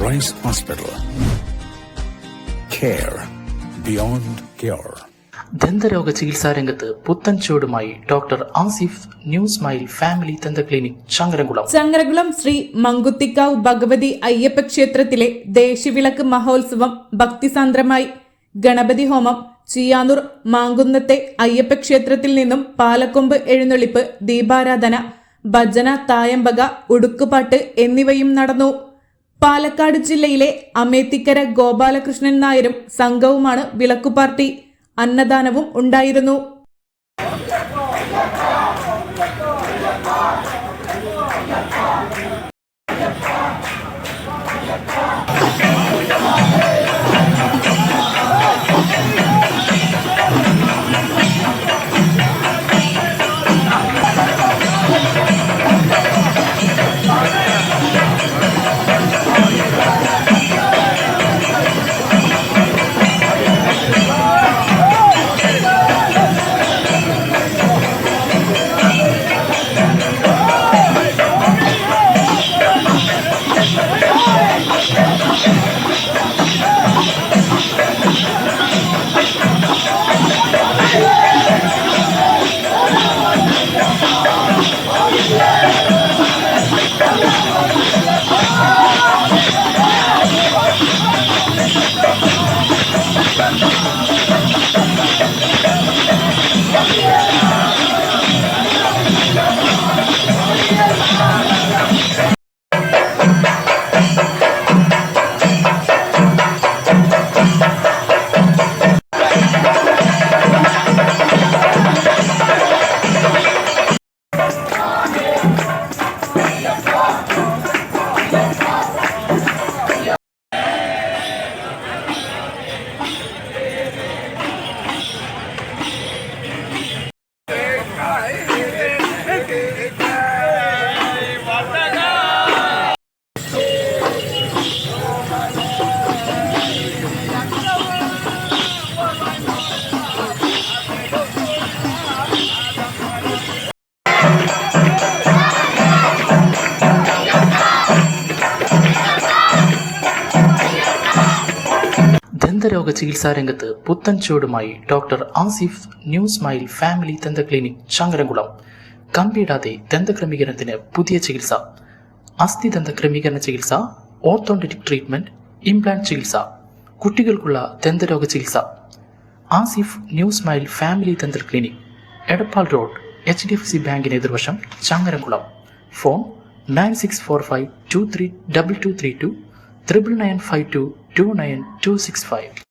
Rice Hospital. Care beyond cure. ദന്തരോഗ ചികിത്സാ രംഗത്ത് പുത്തൻ ചുവടുമായി doctor Asif new smile family ദന്ത ക്ലിനിക് ചങ്ങരകുളം ശ്രീ മങ്കുത്തിക്കാവ് ഭഗവതി അയ്യപ്പ ക്ഷേത്രത്തിലെ ദേശവിളക്ക് മഹോത്സവം ഭക്തിസാന്ദ്രമായി. ഗണപതി ഹോമം, ചിയാനൂർ മാങ്കുന്നത്തെ അയ്യപ്പ ക്ഷേത്രത്തിൽ നിന്നും പാലക്കൊമ്പ് എഴുന്നള്ളിപ്പ്, ദീപാരാധന, ഭജന, തായമ്പക, ഉടുക്കുപാട്ട് എന്നിവയും നടന്നു. പാലക്കാട് ജില്ലയിലെ അമേത്തിക്കര ഗോപാലകൃഷ്ണൻ നായരും സംഘവുമാണ് വിളക്കുപാർട്ടി. അന്നദാനവും ഉണ്ടായിരുന്നു. ദന്തരോഗ ചികിത്സാ രംഗത്ത് പുത്തൻ ചുവടുമായി doctor Asif new smile family ദന്ത ക്ലിനിക് ചങ്ങരകുളം. കമ്പിയിടാതെ ദന്തക്രമീകരണത്തിന് പുതിയ ചികിത്സ, അസ്ഥി ദന്ത ക്രമീകരണ ചികിത്സ, ഓർത്തോഡോണ്ടിക് ട്രീറ്റ്മെന്റ്, ഇംപ്ലാന്റ് ചികിത്സ, കുട്ടികൾക്കുള്ള ദന്തരോഗ ചികിത്സ. Asif new smile family dental clinic, Edappal road, HDFC ബാങ്കിന് എതിർവശം, ചങ്ങരകുളം. ഫോൺ 9645232232 9995229265.